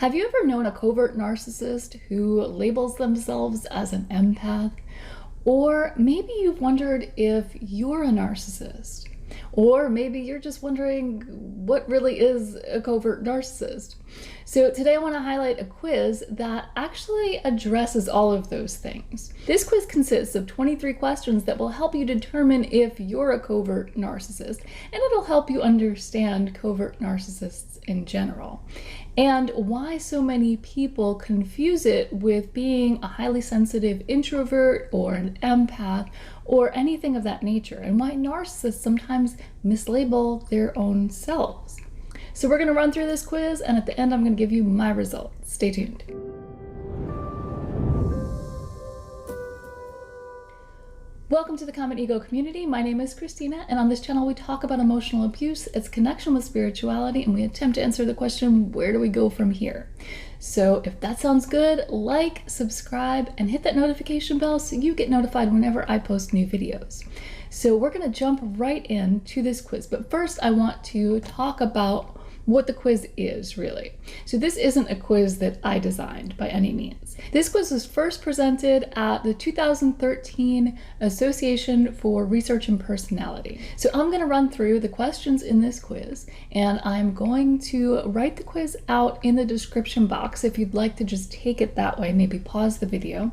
Have you ever known a covert narcissist who labels themselves as an empath? Or maybe you've wondered if you're a narcissist. Or maybe you're just wondering what really is a covert narcissist. So today I want to highlight a quiz that actually addresses all of those things. This quiz consists of 23 questions that will help you determine if you're a covert narcissist, and it'll help you understand covert narcissists in general, and why so many people confuse it with being a highly sensitive introvert or an empath or anything of that nature, and why narcissists sometimes mislabel their own selves. So we're going to run through this quiz, and at the end I'm going to give you my results. Stay tuned. Welcome to the Common Ego community. My name is Christina, and on this channel we talk about emotional abuse, its connection with spirituality, and we attempt to answer the question, where do we go from here? So if that sounds good, like, subscribe, and hit that notification bell so you get notified whenever I post new videos. So we're going to jump right into this quiz, but first I want to talk about what the quiz is really. So this isn't a quiz that I designed by any means. This quiz was first presented at the 2013 Association for Research and Personality. So I'm going to run through the questions in this quiz, and I'm going to write the quiz out in the description box if you'd like to just take it that way. Maybe pause the video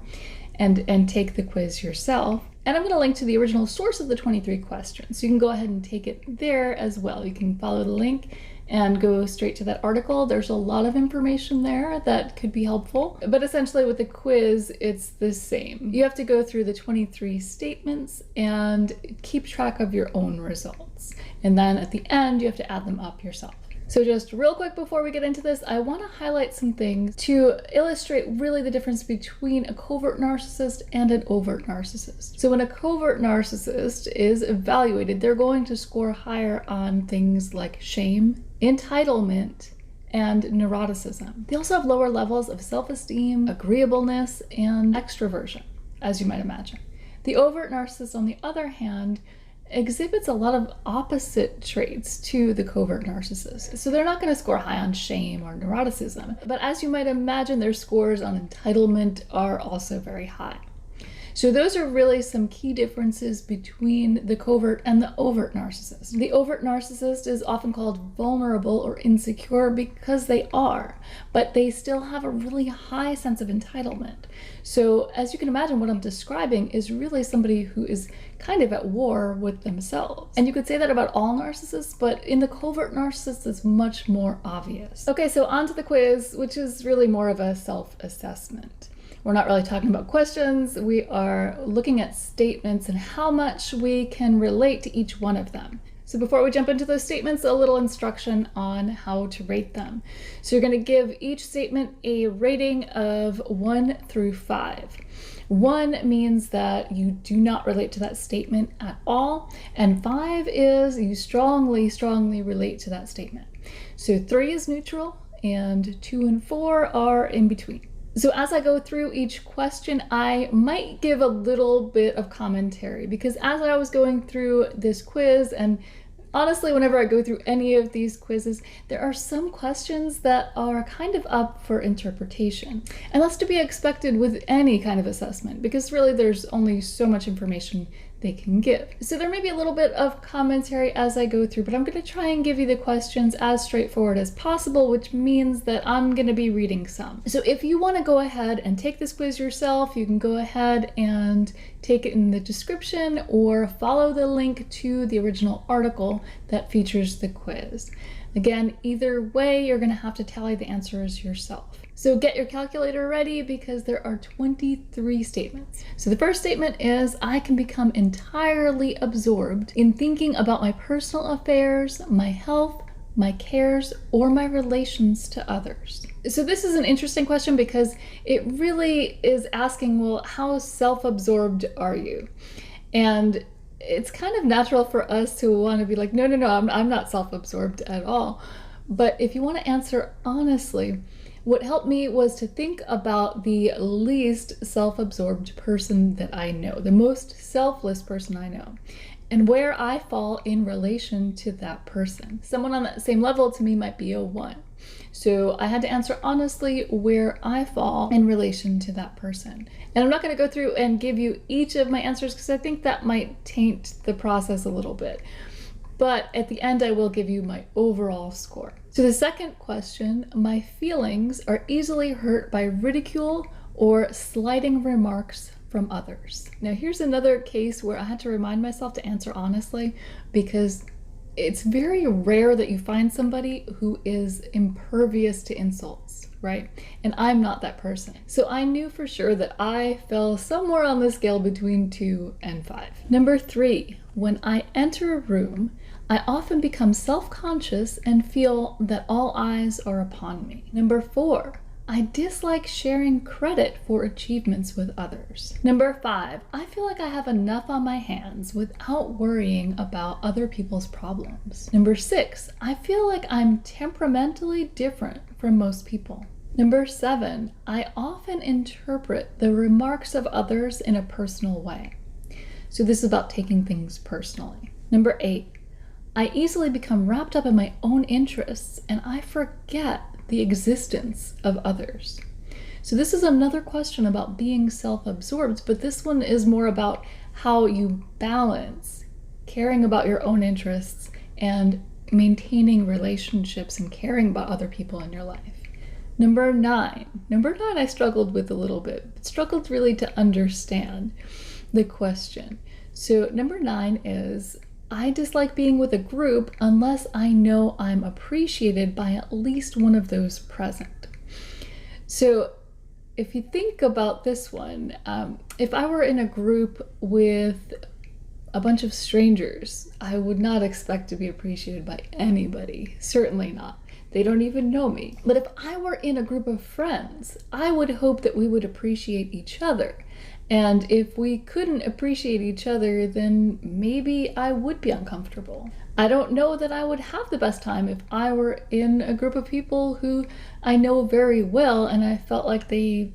and take the quiz yourself. And I'm going to link to the original source of the 23 questions, so you can go ahead and take it there as well. You can follow the link and go straight to that article. There's a lot of information there that could be helpful. But essentially with the quiz, it's the same. You have to go through the 23 statements and keep track of your own results. And then at the end, you have to add them up yourself. So just real quick before we get into this, I want to highlight some things to illustrate really the difference between a covert narcissist and an overt narcissist. So when a covert narcissist is evaluated, they're going to score higher on things like shame, entitlement, and neuroticism. They also have lower levels of self-esteem, agreeableness, and extroversion, as you might imagine. The overt narcissist, on the other hand, exhibits a lot of opposite traits to the covert narcissist. So they're not going to score high on shame or neuroticism, but as you might imagine, their scores on entitlement are also very high. So those are really some key differences between the covert and the overt narcissist. The overt narcissist is often called vulnerable or insecure because they are, but they still have a really high sense of entitlement. So as you can imagine, what I'm describing is really somebody who is kind of at war with themselves. And you could say that about all narcissists, but in the covert narcissist, it's much more obvious. Okay, so on to the quiz, which is really more of a self-assessment. We're not really talking about questions. We are looking at statements and how much we can relate to each one of them. So before we jump into those statements, a little instruction on how to rate them. So you're going to give each statement a rating of 1 through 5. 1 means that you do not relate to that statement at all, and 5 is you strongly relate to that statement. So 3 is neutral, and 2 and 4 are in between. So as I go through each question, I might give a little bit of commentary, because as I was going through this quiz, and honestly, whenever I go through any of these quizzes, there are some questions that are kind of up for interpretation. And that's to be expected with any kind of assessment, because really there's only so much information they can give. So there may be a little bit of commentary as I go through, but I'm going to try and give you the questions as straightforward as possible, which means that I'm going to be reading some. So if you want to go ahead and take this quiz yourself, you can go ahead and take it in the description or follow the link to the original article that features the quiz. Again, either way, you're going to have to tally the answers yourself. So get your calculator ready, because there are 23 statements. So the first statement is, I can become entirely absorbed in thinking about my personal affairs, my health, my cares, or my relations to others. So this is an interesting question because it really is asking, well, how self-absorbed are you? And it's kind of natural for us to want to be like, no, I'm not self-absorbed at all. But if you want to answer honestly, what helped me was to think about the least self-absorbed person that I know, the most selfless person I know, and where I fall in relation to that person. Someone on that same level to me might be a 1. So I had to answer honestly where I fall in relation to that person. And I'm not going to go through and give you each of my answers because I think that might taint the process a little bit. But at the end, I will give you my overall score. So the second question, my feelings are easily hurt by ridicule or slighting remarks from others. Now here's another case where I had to remind myself to answer honestly, because it's very rare that you find somebody who is impervious to insults, right? And I'm not that person. So I knew for sure that I fell somewhere on the scale between 2 and 5. Number 3, when I enter a room, I often become self-conscious and feel that all eyes are upon me. Number 4, I dislike sharing credit for achievements with others. Number 5, I feel like I have enough on my hands without worrying about other people's problems. Number 6, I feel like I'm temperamentally different from most people. Number 7, I often interpret the remarks of others in a personal way. So this is about taking things personally. Number 8, I easily become wrapped up in my own interests and I forget the existence of others. So this is another question about being self-absorbed, but this one is more about how you balance caring about your own interests and maintaining relationships and caring about other people in your life. Number 9 I struggled with a little bit, but struggled really to understand the question. So number 9 is, I dislike being with a group unless I know I'm appreciated by at least one of those present. So if you think about this one, if I were in a group with a bunch of strangers, I would not expect to be appreciated by anybody, certainly not. They don't even know me. But if I were in a group of friends, I would hope that we would appreciate each other. And if we couldn't appreciate each other, then maybe I would be uncomfortable. I don't know that I would have the best time if I were in a group of people who I know very well and I felt like they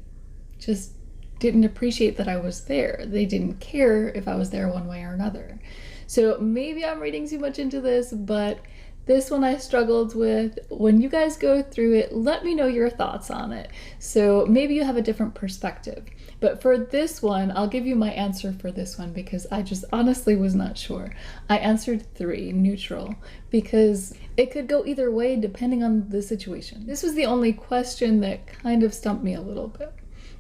just didn't appreciate that I was there. They didn't care if I was there one way or another. So maybe I'm reading too much into this, but this one I struggled with. When you guys go through it, let me know your thoughts on it. So maybe you have a different perspective. But for this one, I'll give you my answer for this one because I just honestly was not sure. I answered 3, neutral, because it could go either way depending on the situation. This was the only question that kind of stumped me a little bit.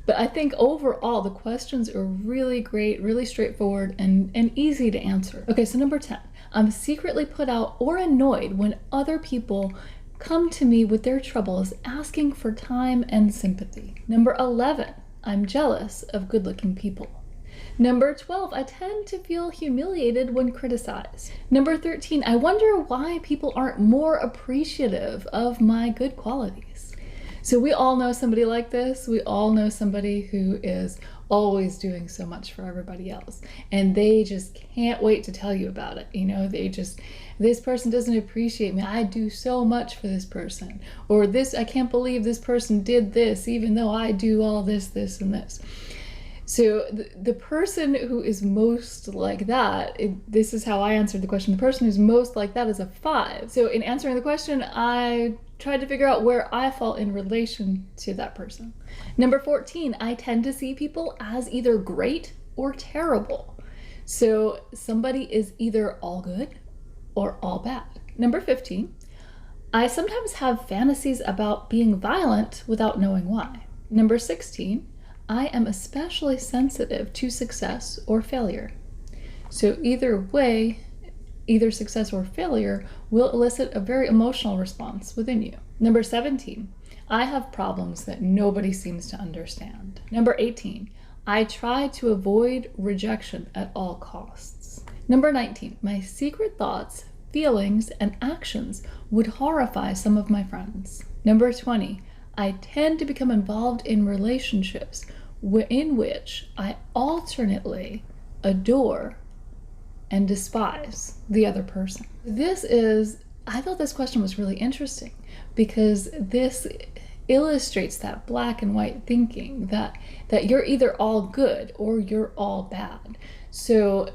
But I think overall, the questions are really great, really straightforward, and easy to answer. Okay, so number 10, I'm secretly put out or annoyed when other people come to me with their troubles, asking for time and sympathy. Number 11, I'm jealous of good-looking people. Number 12, I tend to feel humiliated when criticized. Number 13, I wonder why people aren't more appreciative of my good qualities. So we all know somebody like this. We all know somebody who is always doing so much for everybody else, and they just can't wait to tell you about it. You know, this person doesn't appreciate me. I do so much for this person, or I can't believe this person did this, even though I do all this, this, and this. So the person who is most like that, this is how I answered the question. The person who's most like that is a 5. So in answering the question, I tried to figure out where I fall in relation to that person. Number 14, I tend to see people as either great or terrible. So somebody is either all good or all bad. Number 15, I sometimes have fantasies about being violent without knowing why. Number 16, I am especially sensitive to success or failure. So either way, either success or failure will elicit a very emotional response within you. Number 17, I have problems that nobody seems to understand. Number 18, I try to avoid rejection at all costs. Number 19, my secret thoughts, feelings, and actions would horrify some of my friends. Number 20, I tend to become involved in relationships in which I alternately adore and despise the other person. I thought this question was really interesting because this illustrates that black and white thinking that you're either all good or you're all bad. So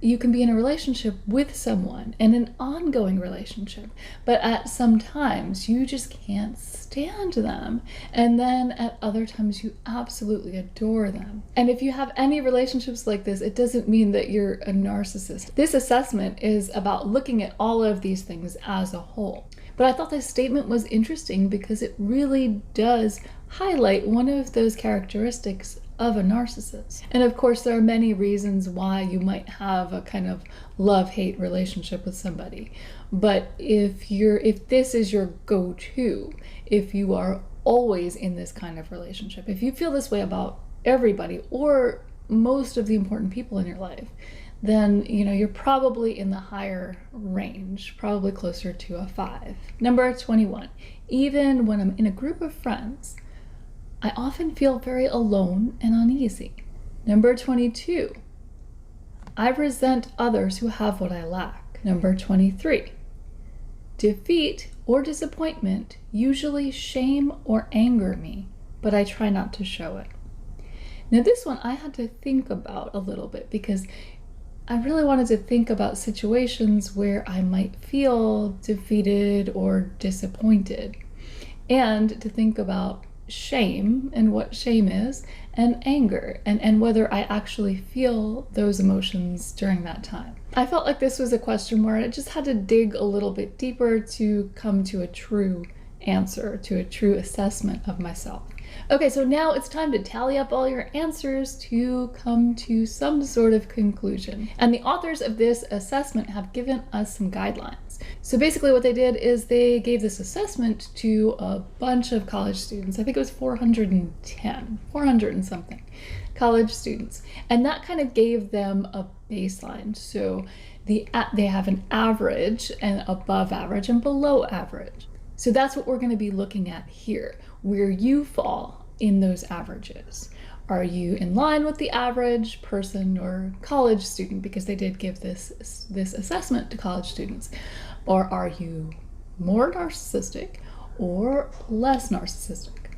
you can be in a relationship with someone, and an ongoing relationship, but at some times you just can't stand them, and then at other times you absolutely adore them. And if you have any relationships like this, it doesn't mean that you're a narcissist. This assessment is about looking at all of these things as a whole. But I thought this statement was interesting because it really does highlight one of those characteristics of a narcissist. And of course, there are many reasons why you might have a kind of love-hate relationship with somebody. But if this is your go-to, if you are always in this kind of relationship, if you feel this way about everybody or most of the important people in your life, then you're probably in the higher range, probably closer to a 5. Number 21, even when I'm in a group of friends, I often feel very alone and uneasy. Number 22, I resent others who have what I lack. Number 23, defeat or disappointment usually shame or anger me, but I try not to show it. Now this one I had to think about a little bit because I really wanted to think about situations where I might feel defeated or disappointed, and to think about shame and what shame is, and anger, and whether I actually feel those emotions during that time. I felt like this was a question where I just had to dig a little bit deeper to come to a true answer, to a true assessment of myself. Okay, so now it's time to tally up all your answers to come to some sort of conclusion. And the authors of this assessment have given us some guidelines. So basically what they did is they gave this assessment to a bunch of college students. I think it was 400 and something college students. And that kind of gave them a baseline. So they have an average and above average and below average. So that's what we're going to be looking at here, where you fall in those averages. Are you in line with the average person or college student, because they did give this assessment to college students? Or are you more narcissistic or less narcissistic?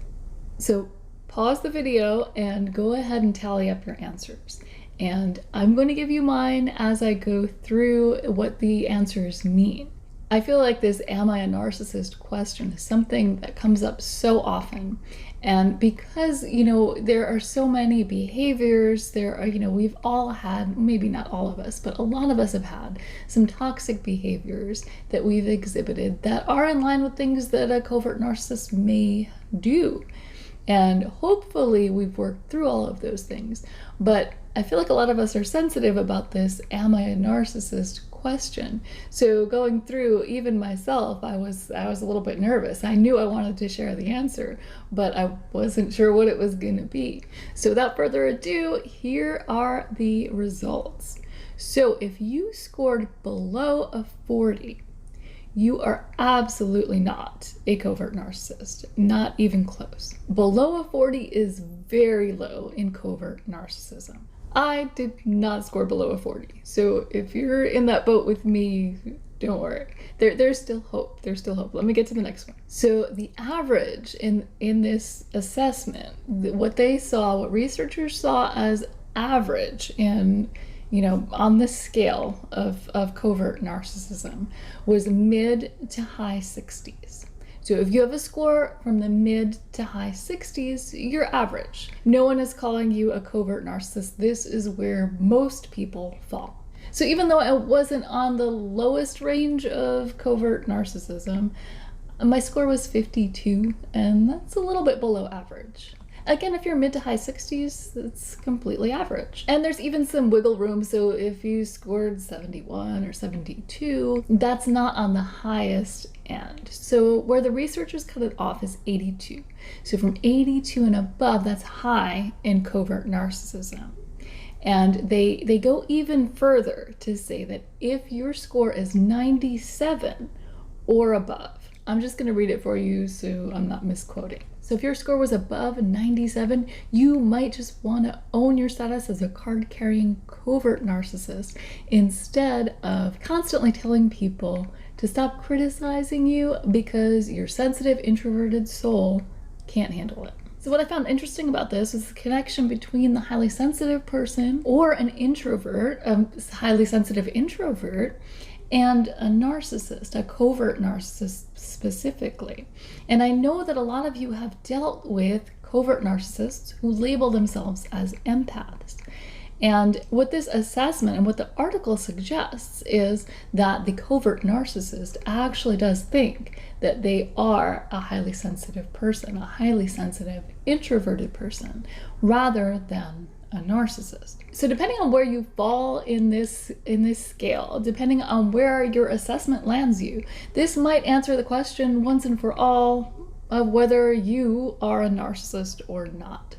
So pause the video and go ahead and tally up your answers. And I'm going to give you mine as I go through what the answers mean. I feel like this "am I a narcissist" question is something that comes up so often. And because, there are so many behaviors, we've all had, maybe not all of us, but a lot of us have had some toxic behaviors that we've exhibited that are in line with things that a covert narcissist may do. And hopefully we've worked through all of those things. But I feel like a lot of us are sensitive about this "am I a narcissist" question. So going through, even myself, I was a little bit nervous. I knew I wanted to share the answer, but I wasn't sure what it was going to be. So without further ado, here are the results. So if you scored below a 40, you are absolutely not a covert narcissist, not even close. Below a 40 is very low in covert narcissism. I did not score below a 40. So if you're in that boat with me, don't worry. There's still hope. There's still hope. Let me get to the next one. So the average in this assessment, what researchers saw as average in, on the scale of covert narcissism, was mid to high 60s. So if you have a score from the mid to high 60s, you're average. No one is calling you a covert narcissist. This is where most people fall. So even though I wasn't on the lowest range of covert narcissism, my score was 52, and that's a little bit below average. Again, if you're mid to high 60s, it's completely average. And there's even some wiggle room, so if you scored 71 or 72, that's not on the highest end. So where the researchers cut it off is 82. So from 82 and above, that's high in covert narcissism. And they go even further to say that if your score is 97 or above, I'm just going to read it for you so I'm not misquoting. So if your score was above 97, you might just want to own your status as a card-carrying covert narcissist instead of constantly telling people to stop criticizing you because your sensitive, introverted soul can't handle it. So what I found interesting about this is the connection between the highly sensitive person or an introvert, a highly sensitive introvert, and a narcissist, a covert narcissist specifically. And I know that a lot of you have dealt with covert narcissists who label themselves as empaths. And what this assessment and what the article suggests is that the covert narcissist actually does think that they are a highly sensitive person, a highly sensitive introverted person, rather than a narcissist. So depending on where you fall in this scale, depending on where your assessment lands you, this might answer the question once and for all of whether you are a narcissist or not.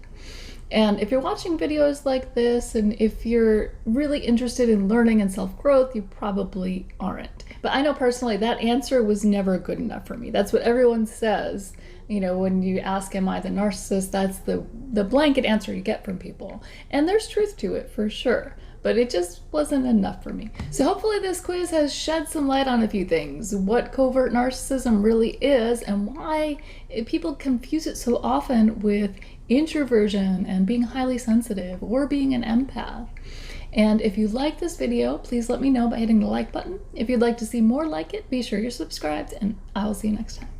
And if you're watching videos like this, and if you're really interested in learning and self-growth, you probably aren't. But I know personally that answer was never good enough for me. That's what everyone says. You know, when you ask, am I the narcissist? That's the blanket answer you get from people. And there's truth to it for sure, but it just wasn't enough for me. So hopefully this quiz has shed some light on a few things, what covert narcissism really is and why people confuse it so often with introversion and being highly sensitive or being an empath. And if you like this video, please let me know by hitting the like button. If you'd like to see more like it, be sure you're subscribed, and I'll see you next time.